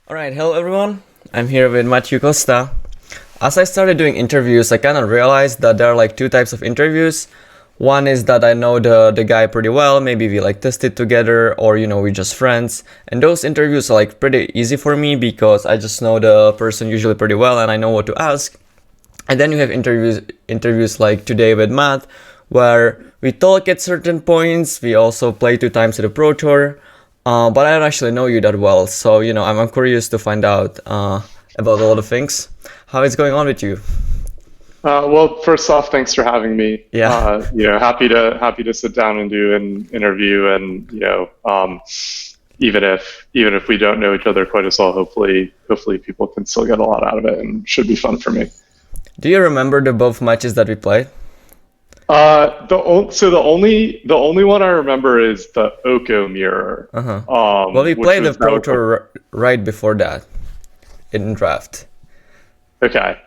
Alright, hello everyone. I'm here with Costa. As I started doing interviews, I kind of realized that there are like two types of interviews. One is that I know the guy pretty well, maybe we like tested together, or we're just friends. And those interviews are like pretty easy for me because I just know the person usually pretty well and I know what to ask. And then you have interviews like today with Matt, where we talk at certain points, we also play 2 times at the Pro Tour. But I don't actually know you that well, so I'm curious to find out about all the things. How is going on with you? Well, first off, thanks for having me. Yeah. Happy to sit down and do an interview, and even if we don't know each other quite as well, hopefully people can still get a lot out of it, and should be fun for me. Do you remember the both matches that we played? The only one I remember is the Oko mirror. Well, we played the Pro Tour right before that in draft. Okay.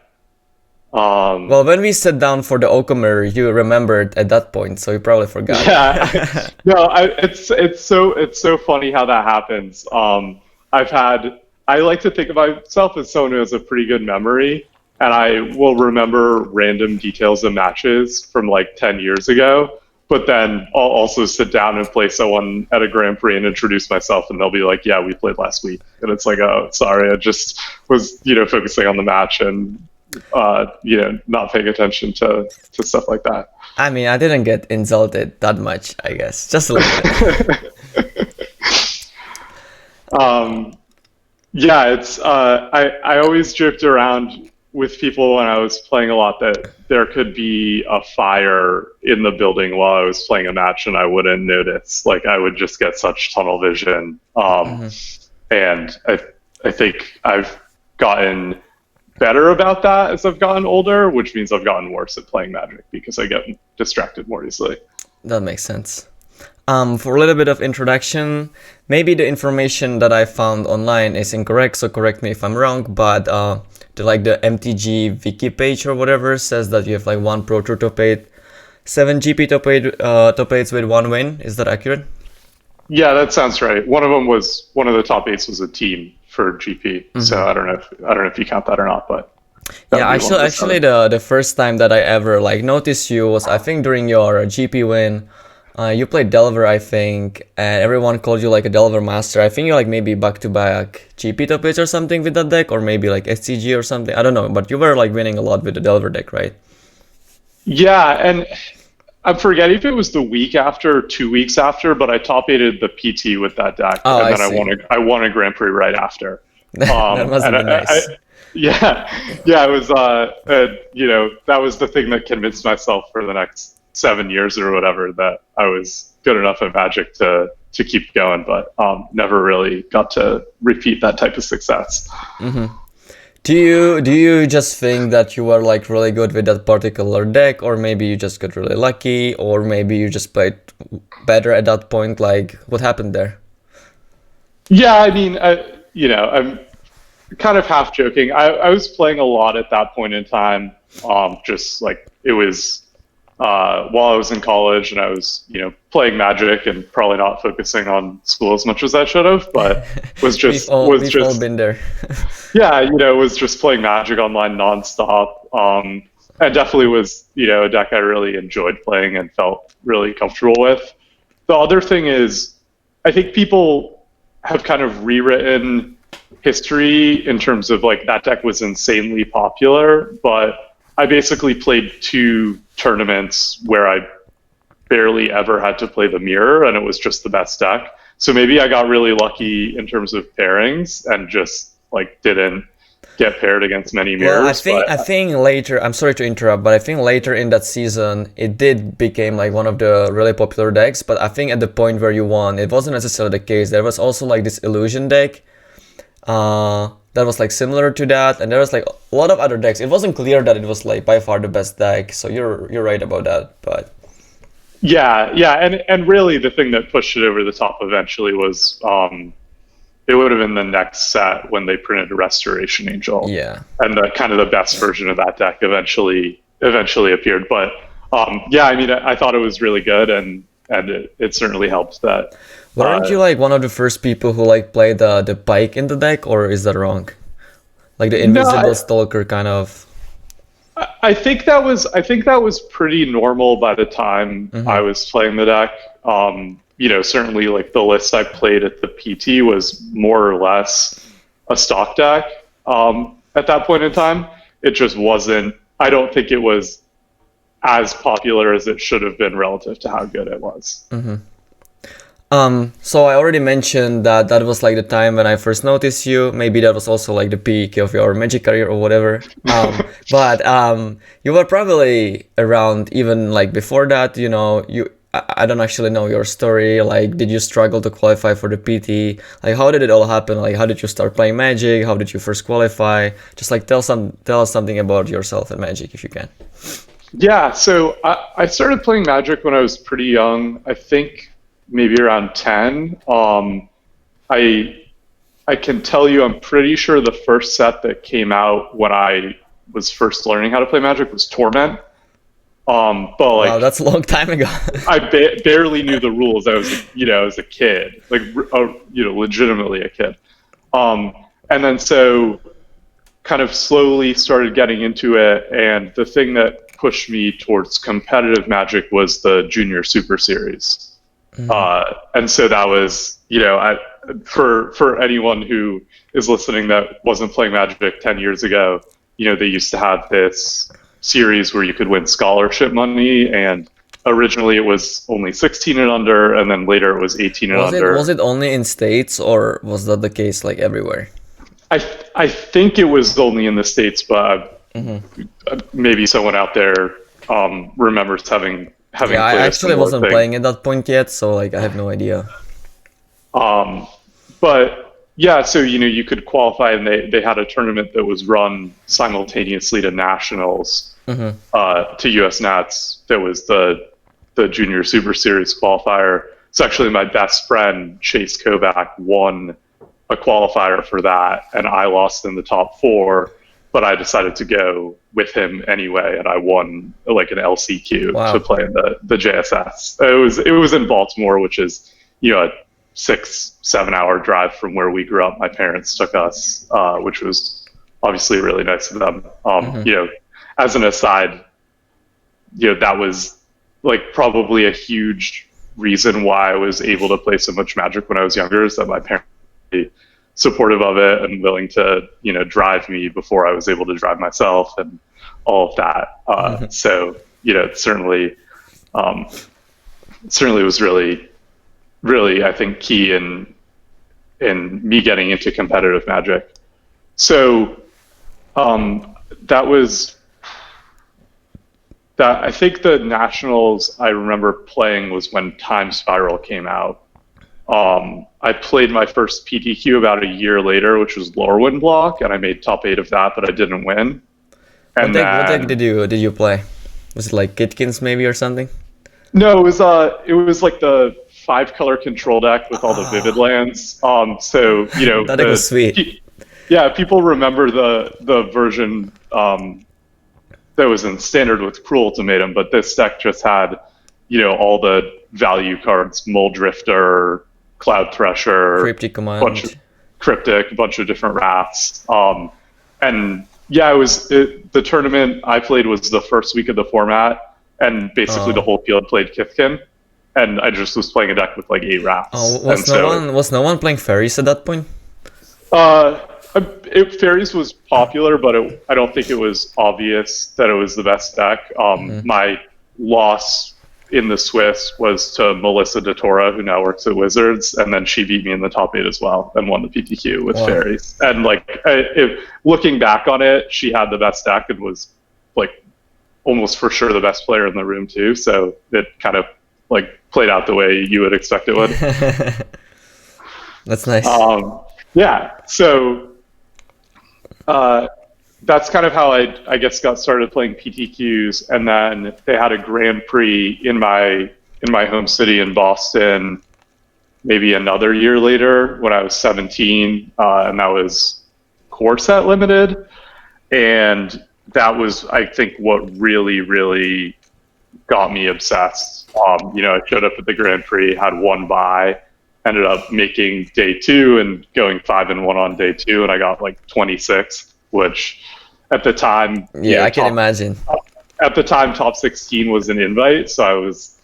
Well, when we sat down for the Oko mirror, you remembered at that point, so you probably forgot. Yeah. No, it's so funny how that happens. I like to think of myself as someone who has a pretty good memory. And I will remember random details of matches from like 10 years ago, but then I'll also sit down and play someone at a Grand Prix and introduce myself, and they'll be like, yeah, we played last week. And it's like, oh, sorry, I just was, focusing on the match and, not paying attention to stuff like that. I mean, I didn't get insulted that much, I guess. Just a little bit. Yeah, it's, I always joked around with people when I was playing a lot that there could be a fire in the building while I was playing a match and I wouldn't notice. Like, I would just get such tunnel vision. And I think I've gotten better about that as I've gotten older, which means I've gotten worse at playing Magic because I get distracted more easily. That makes sense. For a little bit of introduction, maybe the information that I found online is incorrect, so correct me if I'm wrong, but the MTG wiki page or whatever says that you have like 1 Pro Tour top 8, 7 GP top 8s with 1 win. Is that accurate? Yeah, that sounds right. One of the top 8s was a team for GP. So I don't know if you count that or not, but yeah, actually the first time that I ever noticed you was, I think, during your GP win. You played Delver, I think, and everyone called you like a Delver master. I think you maybe back-to-back GP top 8s or something with that deck, or maybe like SCG or something. I don't know, but you were winning a lot with the Delver deck, right? Yeah, and I'm forgetting if it was the week after, 2 weeks after, but I top-8'd the PT with that deck, and then I won a Grand Prix right after. That must have been nice. It was. That was the thing that convinced myself for the next 7 years or whatever that I was good enough at Magic to keep going, but never really got to repeat that type of success. Do you just think that you were really good with that particular deck, or maybe you just got really lucky, or maybe you just played better at that point? What happened there? Yeah, I mean, I'm kind of half joking. I was playing a lot at that point in time. It was while I was in college, and I was, playing Magic and probably not focusing on school as much as I should have, but was just we've all been there. Yeah, was just playing Magic online nonstop. And definitely was, a deck I really enjoyed playing and felt really comfortable with. The other thing is, I think people have kind of rewritten history in terms of that deck was insanely popular, but I basically played 2 tournaments where I barely ever had to play the mirror, and it was just the best deck. So maybe I got really lucky in terms of pairings and just didn't get paired against many mirrors. Well, I think later, I'm sorry to interrupt, but I think later in that season it did became one of the really popular decks. But I think at the point where you won, it wasn't necessarily the case. There was also this illusion deck that was similar to that, and there was a lot of other decks. It wasn't clear that it was by far the best deck, so you're right about that. But yeah, and really the thing that pushed it over the top eventually was it would have been the next set when they printed a Restoration Angel. Yeah, and the kind of the best version of that deck eventually appeared. But Yeah, I mean, I thought it was really good, and it certainly helped that. Weren't you like one of the first people who like played the pike in the deck, or is that wrong? Like the No, invisible stalker kind of. I think that was pretty normal by the time I was playing the deck. You know, certainly like the list I played at the PT was more or less a stock deck. At that point in time, it just wasn't. I don't think it was as popular as it should have been relative to how good it was. So I already mentioned that that was like the time when I first noticed you. Maybe that was also like the peak of your Magic career or whatever. But you were probably around even like before that. You know, I don't actually know your story. Like, did you struggle to qualify for the PT? Like, how did it all happen? Like, how did you start playing Magic? How did you first qualify? Just like tell us something about yourself and Magic if you can. Yeah, so I started playing Magic when I was pretty young. I think maybe around 10. I can tell you, I'm pretty sure the first set that came out when I was first learning how to play Magic was Torment. But like, wow, that's a long time ago. I barely knew the rules. I was, as a kid, like, legitimately a kid. And then so kind of slowly started getting into it. And the thing that pushed me towards competitive Magic was the Junior Super Series. And so that was, for anyone who is listening that wasn't playing Magic 10 years ago, they used to have this series where you could win scholarship money, and originally it was only 16 and under, and then later it was 18 and under. Was it only in States, or was that the case like everywhere? I think it was only in the States, but maybe someone out there remembers having yeah, I actually wasn't playing at that point yet, so like I have no idea. But yeah, so you could qualify, and they had a tournament that was run simultaneously to nationals, to US Nats. That was the Junior Super Series qualifier. It's actually my best friend Chase Kovac won a qualifier for that, and I lost in the top 4. But I decided to go with him anyway, and I won like an LCQ to play in the JSS. It was in Baltimore, which is a 6-7 hour drive from where we grew up. My parents took us, which was obviously really nice of them. As an aside, that was like probably a huge reason why I was able to play so much Magic when I was younger, is that my parents were supportive of it and willing to drive me before I was able to drive myself and all of that. So it certainly was really I think key in me getting into competitive Magic. So I think the nationals I remember playing was when Time Spiral came out. I played my first PTQ about a year later, which was Lorwyn Block, and I made top 8 of that, but I didn't win. And what deck did you play? Was it like Kitkins maybe or something? No, it was like the 5-color control deck with all the vivid lands. So that deck was sweet. Yeah, people remember the version that was in standard with Cruel Ultimatum, but this deck just had all the value cards: Mole Drifter, Cloud Thresher, Cryptic Command, Cryptic, a bunch of different wraths. And yeah, the tournament I played was the first week of the format, and basically the whole field played Kithkin, and I just was playing a deck with like 8 wraths. Was no one playing Fairies at that point? Fairies was popular, but I don't think it was obvious that it was the best deck. My loss in the Swiss was to Melissa DeTora, who now works at Wizards, and then she beat me in the top 8 as well and won the PTQ with Fairies. And like, looking back on it, she had the best deck and was like almost for sure the best player in the room too. So it kind of like played out the way you would expect it would. That's nice. Yeah. So that's kind of how I guess got started playing PTQs, and then they had a Grand Prix in my home city in Boston maybe another year later when I was 17, and that was Core Set Limited, and that was, I think, what really got me obsessed. I showed up at the Grand Prix, had one bye, ended up making day 2 and going 5-1 on day 2, and I got like 26, which at the time, I can imagine. At the time, top 16 was an invite, so I was,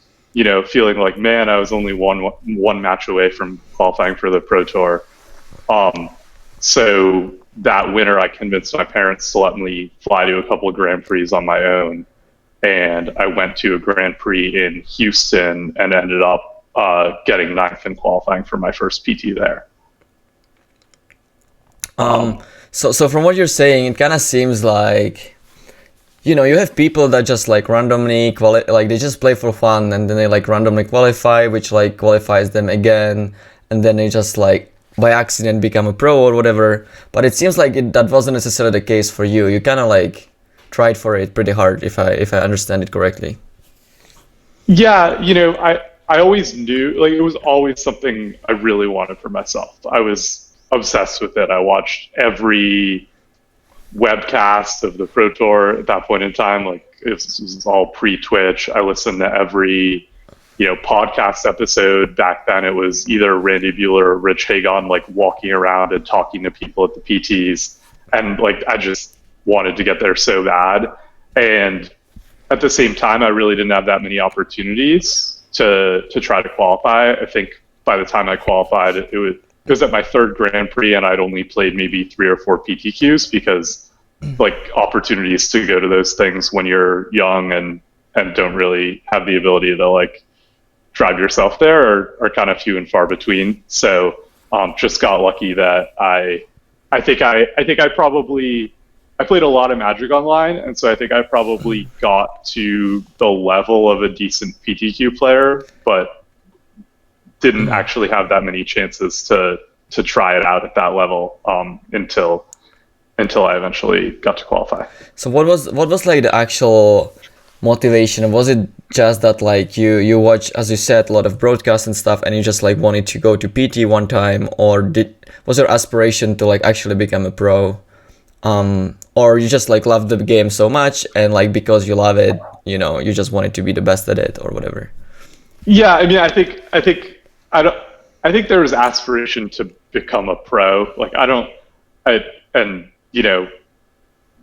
feeling like, man, I was only one match away from qualifying for the Pro Tour. So that winter, I convinced my parents to let me fly to a couple of Grand Prix on my own. And I went to a Grand Prix in Houston and ended up getting 9th in qualifying for my first PT there. So from what you're saying, it kind of seems like, you have people that just like randomly they just play for fun, and then they like randomly qualify, which like qualifies them again, and then they just like by accident become a pro or whatever. But it seems like that wasn't necessarily the case for you. You kind of like tried for it pretty hard, if I understand it correctly. Yeah, I always knew, like, it was always something I really wanted for myself. I was obsessed with it. I watched every webcast of the Pro Tour at that point in time. Like, it was all pre-Twitch. I listened to every, podcast episode. Back then it was either Randy Bueller or Rich Hagon, like, walking around and talking to people at the PTs. And, like, I just wanted to get there so bad. And at the same time, I really didn't have that many opportunities to try to qualify. I think by the time I qualified, it was at my 3rd Grand Prix, and I'd only played maybe 3 or 4 PTQs, because like opportunities to go to those things when you're young and don't really have the ability to like drive yourself there are kind of few and far between. So just got lucky that I think I played a lot of Magic Online, and so I think I probably got to the level of a decent PTQ player, but didn't actually have that many chances to try it out at that level until I eventually got to qualify. So what was like the actual motivation? Was it just that like you watch, as you said, a lot of broadcasts and stuff, and you just like wanted to go to PT one time, or was your aspiration to like actually become a pro? Or you just like love the game so much, and like because you love it, you just wanted to be the best at it or whatever? Yeah, I mean, I think there was aspiration to become a pro. Like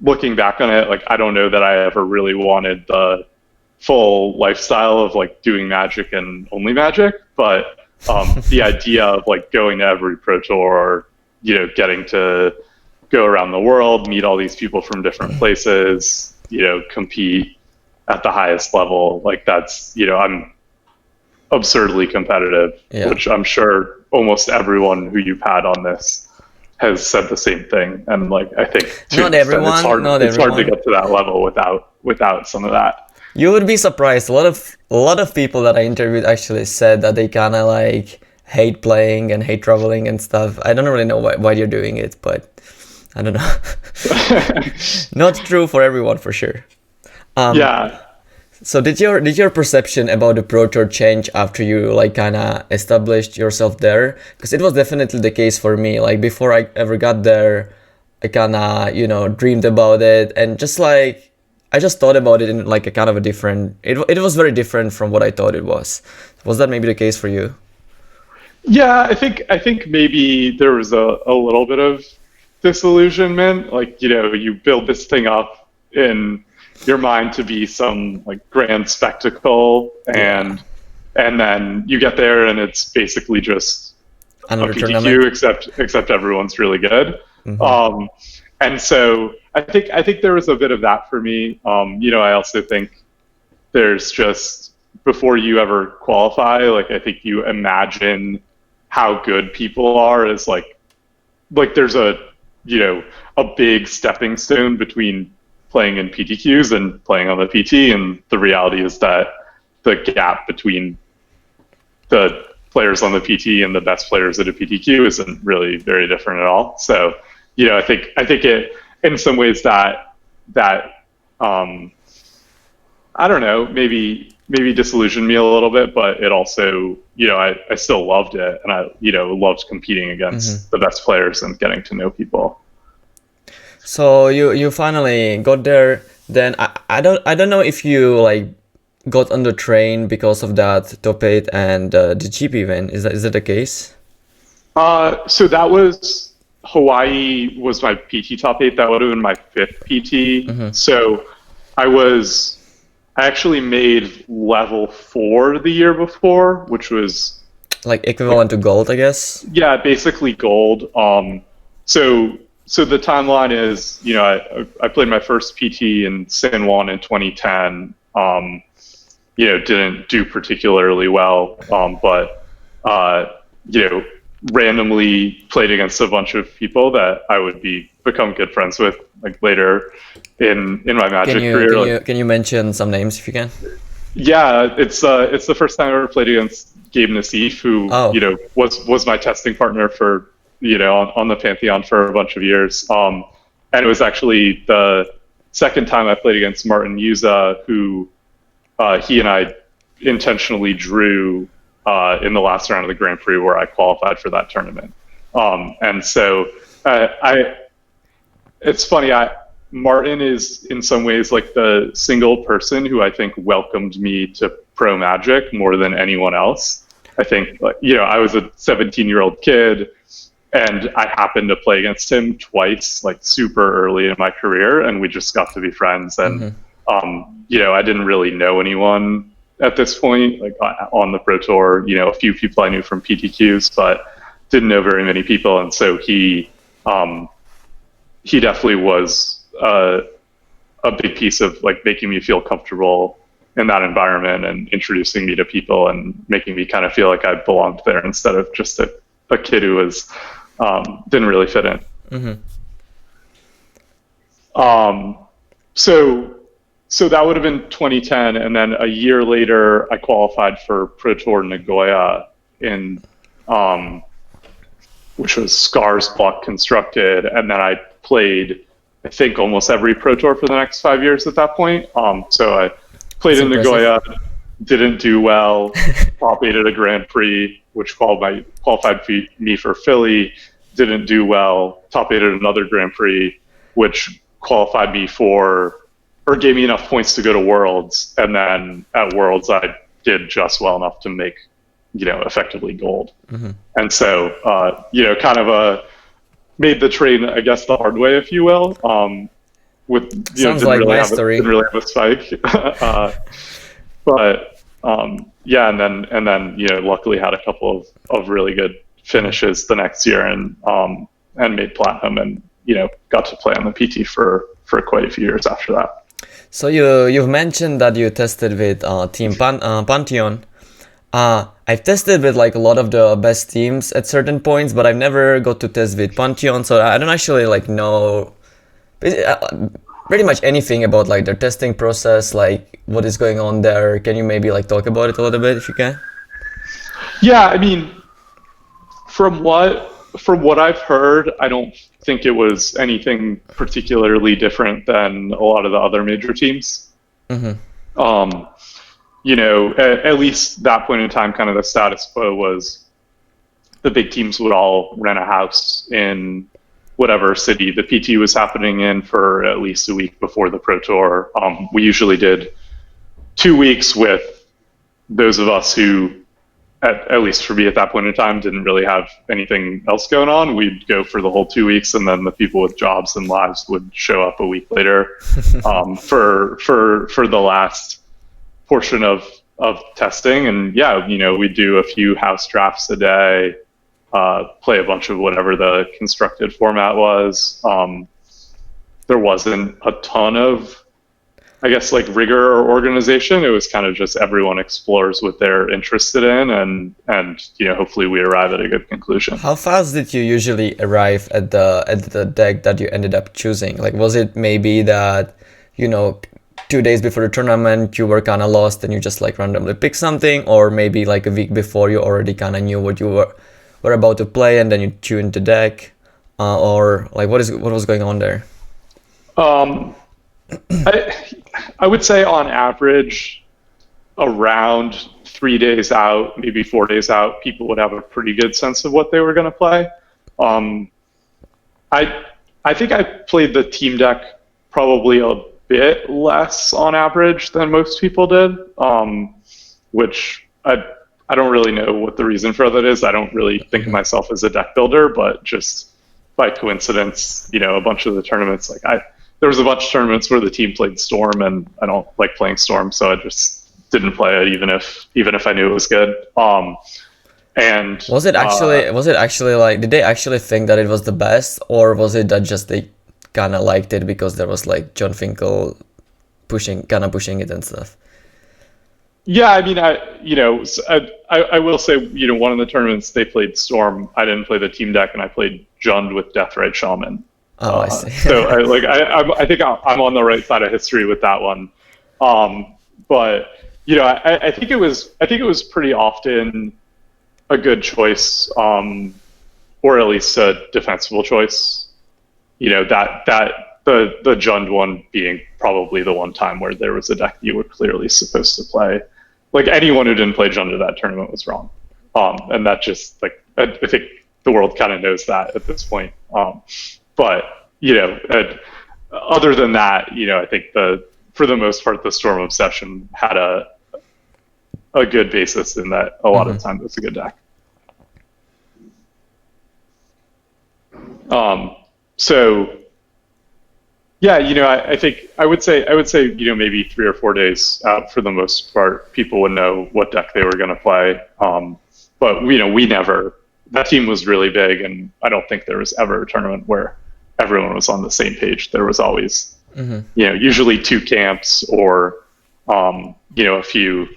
looking back on it, like I don't know that I ever really wanted the full lifestyle of like doing Magic and only Magic, but the idea of like going to every Pro Tour, or getting to go around the world, meet all these people from different places, compete at the highest level, like that's, I'm absurdly competitive, which I'm sure almost everyone who you've had on this has said the same thing. And like, I think it's hard to get to that level without some of that. You would be surprised. A lot of people that I interviewed actually said that they kind of like hate playing and hate traveling and stuff. I don't really know why you're doing it, but I don't know. Not true for everyone, for sure. Yeah. So did your perception about the Pro Tour change after you like kind of established yourself there? Because it was definitely the case for me. Like before I ever got there, I kind of dreamed about it, and just like I just thought about it in like a kind of a different. It was very different from what I thought it was. Was that maybe the case for you? Yeah, I think maybe there was a little bit of disillusionment. Like you build this thing up in your mind to be some like grand spectacle, and then you get there and it's basically just another a PTQ, tournament. except everyone's really good. Mm-hmm. And so I think there was a bit of that for me. I also think there's just, before you ever qualify, like I think you imagine how good people are as like there's a big stepping stone between playing in PTQs and playing on the PT, and the reality is that the gap between the players on the PT and the best players at a PTQ isn't really very different at all. So, I think it, in some ways that I don't know, maybe disillusioned me a little bit, but it also, I still loved it, and I, loved competing against the best players and getting to know people. So you finally got there. Then I don't know if you like got on the train because of that top 8 and the GP win. Is that the case? So that was Hawaii was my PT top 8. That would have been my 5th PT. So I actually made level 4 the year before, which was Like equivalent to gold, I guess. yeah, basically gold. So the timeline is, I played my first PT in San Juan in 2010. Didn't do particularly well, but randomly played against a bunch of people that I would become good friends with like later in my Magic career. Can you mention some names if you can? Yeah, it's the first time I ever played against Gabe Nassif, who was my testing partner for on the Pantheon for a bunch of years. And it was actually the second time I played against Martin Yuza, who he and I intentionally drew in the last round of the Grand Prix where I qualified for that tournament. And so it's funny. Martin is in some ways like the single person who I think welcomed me to pro Magic more than anyone else. I think, I was a 17-year-old kid and I happened to play against him twice, like super early in my career, and we just got to be friends. And, I didn't really know anyone at this point, like on the Pro Tour, a few people I knew from PTQs, but didn't know very many people. And so he definitely was a big piece of like making me feel comfortable in that environment and introducing me to people and making me kind of feel like I belonged there instead of just a kid who was didn't really fit in. So that would have been 2010, and then a year later I qualified for Pro Tour Nagoya in which was Scars Block constructed, and then I played I think almost every Pro Tour for the next 5 years at that point. So I played in Nagoya, didn't do well, top 8 at a Grand Prix, which qualified me for Philly, didn't do well, top 8 at another Grand Prix, which qualified me or gave me enough points to go to Worlds, and then at Worlds I did just well enough to make, effectively gold. And so, kind of made the train, I guess, the hard way, if you will. Sounds like mastery. Didn't really have a spike, but and then luckily had a couple of really good finishes the next year, and made platinum, and got to play on the PT for quite a few years after that. So you've mentioned that you tested with Team Pantheon. I've tested with like a lot of the best teams at certain points, but I've never got to test with Pantheon, so I don't actually like know pretty much anything about like their testing process, like what is going on there. Can you maybe like talk about it a little bit if you can? Yeah, I mean, from what I've heard, I don't think it was anything particularly different than a lot of the other major teams. At least that point in time, kind of the status quo was the big teams would all rent a house in whatever city the PT was happening in for at least a week before the Pro Tour. We usually did 2 weeks with those of us who, at least for me at that point in time, didn't really have anything else going on. We'd go for the whole 2 weeks, and then the people with jobs and lives would show up a week later for the last portion of testing. And we'd do a few house drafts a day, play a bunch of whatever the constructed format was. There wasn't a ton of, I guess, like rigor or organization. It was kind of just everyone explores what they're interested in, and hopefully we arrive at a good conclusion. How fast did you usually arrive at the deck that you ended up choosing? Like, was it maybe that 2 days before the tournament you were kind of lost and you just like randomly pick something, or maybe like a week before you already kind of knew what you were about to play and then you tuned the deck, or like what was going on there? I would say on average, around 3 days out, maybe 4 days out, people would have a pretty good sense of what they were going to play. I think I played the team deck probably bit less on average than most people did, which I don't really know what the reason for that is. I don't really think of myself as a deck builder, but just by coincidence, a bunch of the tournaments, there was a bunch of tournaments where the team played Storm, and I don't like playing Storm, so I just didn't play it, even if I knew it was good. And was it actually like, did they actually think that it was the best, or was it that just they kind of liked it because there was like John Finkel pushing it and stuff? Yeah, I mean, I will say, one of the tournaments they played Storm, I didn't play the team deck, and I played Jund with Deathrite Shaman. Oh, I see. So I think I'm on the right side of history with that one. But I think it was pretty often a good choice, or at least a defensible choice. The Jund one being probably the one time where there was a deck you were clearly supposed to play. Like, anyone who didn't play Jund at that tournament was wrong. And that just, I think the world kind of knows that at this point. But, other than that, I think for the most part, the Storm Obsession had a good basis in that a lot of the time it's a good deck. So yeah, I think I would say maybe 3 or 4 days out for the most part, people would know what deck they were going to play. But we never. That team was really big, and I don't think there was ever a tournament where everyone was on the same page. There was always, usually 2 camps, or a few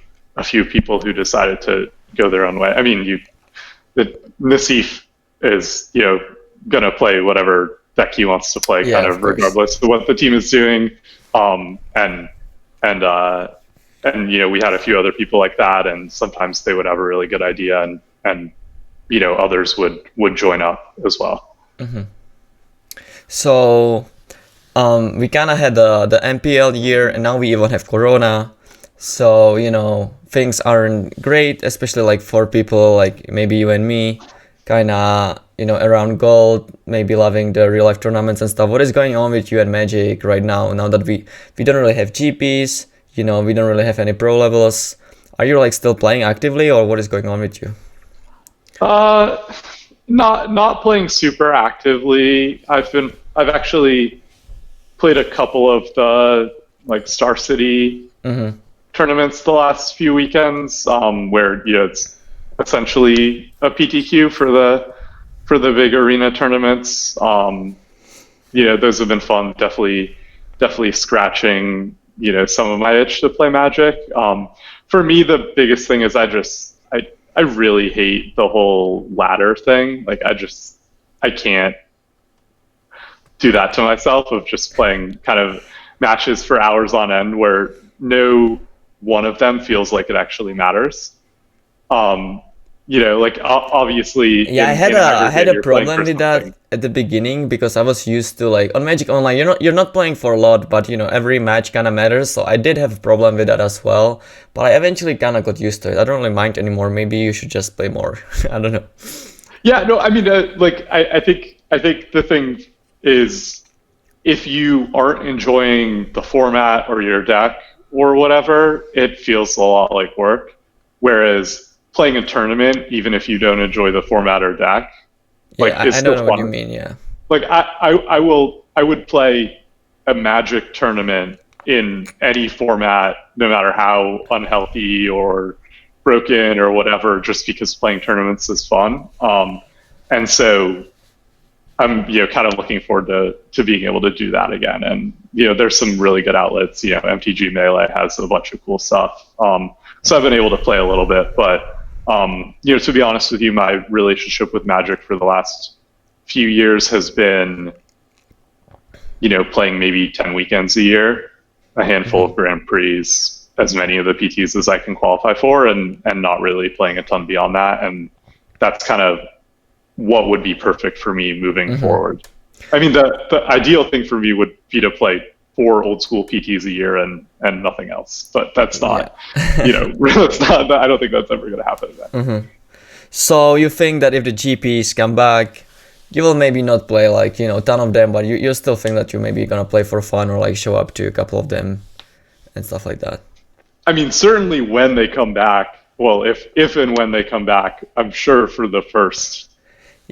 people who decided to go their own way. I mean, Nassif is going to play whatever deck he wants to play, kind of regardless of what the team is doing. And we had a few other people like that, and sometimes they would have a really good idea, and others would join up as well. So we kind of had the MPL year, and now we even have Corona. So things aren't great, especially like for people like maybe you and me, kind of around gold, maybe loving the real life tournaments and stuff. What is going on with you and Magic right now that we don't really have GPs, we don't really have any pro levels? Are you like still playing actively, or what is going on with you? Not playing super actively. I've actually played a couple of the like Star City tournaments the last few weekends, where it's essentially a PTQ for the big arena tournaments. Those have been fun. Definitely scratching some of my itch to play Magic. For me, the biggest thing is I really hate the whole ladder thing. Like, I can't do that to myself, of just playing kind of matches for hours on end where no one of them feels like it actually matters. Obviously. Yeah, I had a problem with that at the beginning, because I was used to, like, on Magic Online, you're not playing for a lot, but every match kind of matters. So I did have a problem with that as well, but I eventually kind of got used to it. I don't really mind anymore. Maybe you should just play more. I don't know. Yeah, no, I mean, I think the thing is, if you aren't enjoying the format or your deck or whatever, it feels a lot like work. Whereas playing a tournament, even if you don't enjoy the format or deck, I don't know what you mean. Yeah, like I would play a Magic tournament in any format, no matter how unhealthy or broken or whatever, just because playing tournaments is fun. And so I'm kind of looking forward to being able to do that again. And there's some really good outlets. MTG Melee has a bunch of cool stuff. So I've been able to play a little bit, but to be honest with you, my relationship with Magic for the last few years has been, playing maybe 10 weekends a year, a handful of Grand Prix, as many of the PTs as I can qualify for, and not really playing a ton beyond that. And that's kind of what would be perfect for me moving forward. I mean, the ideal thing for me would be to play 4 old school PTs a year and nothing else, but that's not, it's not. I don't think that's ever going to happen again. So you think that if the GPs come back, you will maybe not play like, a ton of them, but you still think that you maybe gonna play for fun or like show up to a couple of them and stuff like that. I mean, certainly when they come back, well, if and when they come back, I'm sure for the first.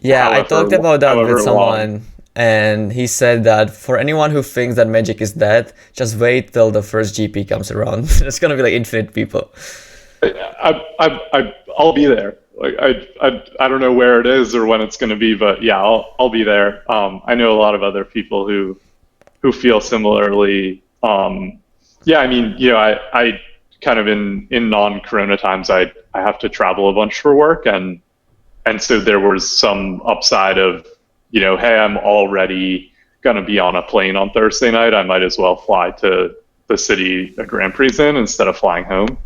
Yeah, I talked about that with however someone, long. and he said that for anyone who thinks that Magic is dead, just wait till the first GP comes around. There's gonna be like infinite people. I'll be there. Like I don't know where it is or when it's going to be, but yeah, I'll be there. I know a lot of other people who feel similarly. Yeah, I mean, I kind of in non-corona times, I have to travel a bunch for work, and so there was some upside of, hey, I'm already going to be on a plane on Thursday night. I might as well fly to the city a Grand Prix in instead of flying home.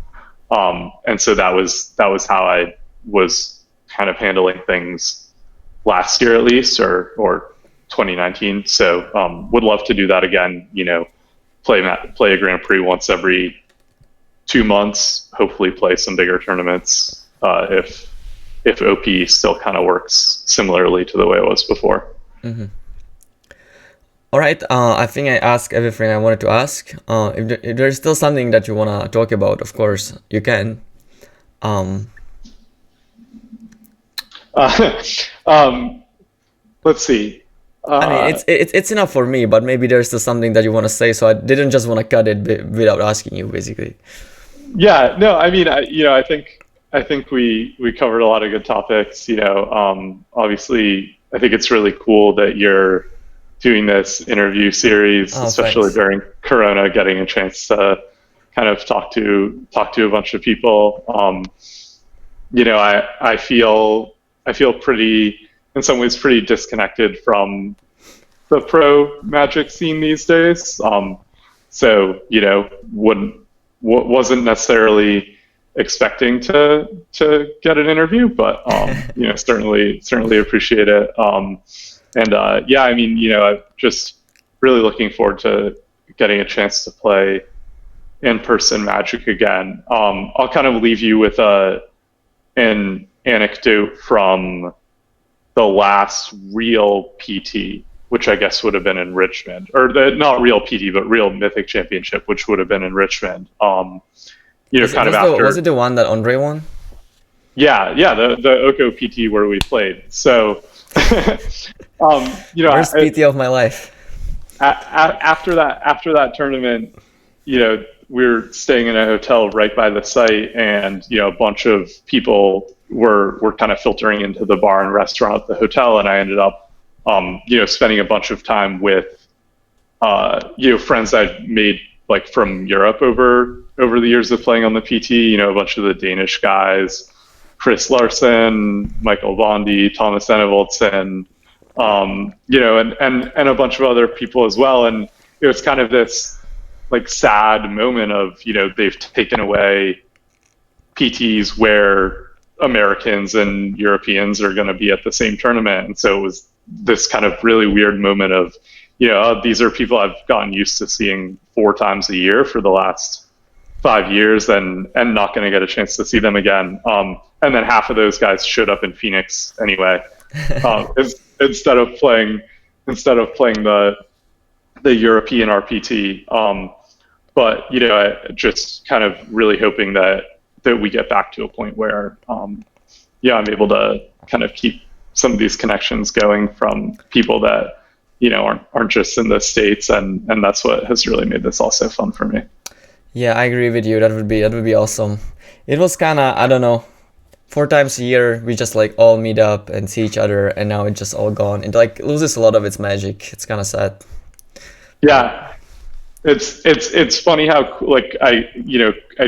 And so that was how I was kind of handling things last year, at least, or 2019. So would love to do that again. Play a Grand Prix once every 2 months. Hopefully, play some bigger tournaments if OP still kind of works similarly to the way it was before. Mm-hmm. All right, I think I asked everything I wanted to ask. If there's still something that you want to talk about, of course, you can. Let's see. I mean, it's enough for me, but maybe there's still something that you want to say, so I didn't just want to cut it without asking you, basically. Yeah, no, I mean, I think we covered a lot of good topics. Obviously, I think it's really cool that you're doing this interview series, especially thanks. during Corona, getting a chance to kind of talk to a bunch of people. I feel pretty, in some ways, pretty disconnected from the pro Magic scene these days. So wasn't necessarily expecting to get an interview, but certainly appreciate it. Yeah, I mean, I'm just really looking forward to getting a chance to play in-person Magic again. I'll kind of leave you with an anecdote from the last real PT, which I guess would have been in Richmond, or not real PT, but real Mythic Championship, which would have been in Richmond. Was it the one that Andre won? Yeah, the Oko PT where we played. So, Worst PT of my life. After that tournament, we were staying in a hotel right by the site, and a bunch of people were kind of filtering into the bar and restaurant at the hotel, and I ended up, spending a bunch of time with, friends I'd made like from Europe over the years of playing on the PT. A bunch of the Danish guys, Chris Larson, Michael Bondi, Thomas Enevoldsen, and a bunch of other people as well. And it was kind of this like sad moment of, they've taken away PTs where Americans and Europeans are going to be at the same tournament. And so it was this kind of really weird moment of, these are people I've gotten used to seeing 4 times a year for the last 5 years, and not going to get a chance to see them again. And then half of those guys showed up in Phoenix anyway, instead of playing the European RPT. But I just kind of really hoping that we get back to a point where I'm able to kind of keep some of these connections going from people that aren't just in the States, and that's what has really made this also fun for me. Yeah, I agree with you. That would be awesome. It was kind of, I don't know, 4 times a year we just like all meet up and see each other, and now it's just all gone. It like loses a lot of its magic. It's kind of sad. Yeah, it's funny how like I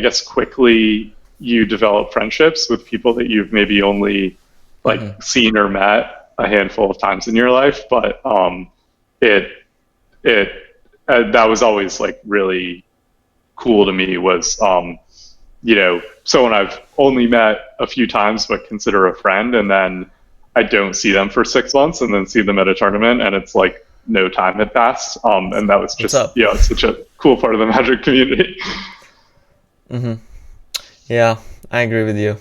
guess quickly you develop friendships with people that you've maybe only like seen or met a handful of times in your life, but that was always like really cool to me, was someone I've only met a few times but consider a friend, and then I don't see them for 6 months and then see them at a tournament, and it's like no time had passed. And that was just it's such a cool part of the Magic community. Yeah, I agree with you.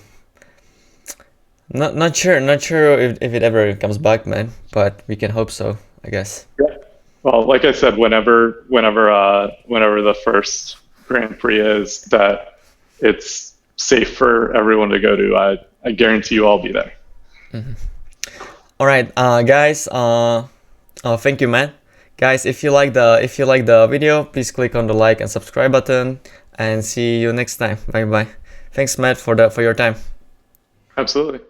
Not sure if it ever comes back, man. But we can hope so, I guess. Yeah. Well, like I said, whenever the first Grand Prix is that it's safe for everyone to go to, I guarantee you I'll be there. All right, guys. Thank you, man. Guys, if you like the video, please click on the like and subscribe button, and see you next time. Bye bye. Thanks, Matt, for your time. Absolutely.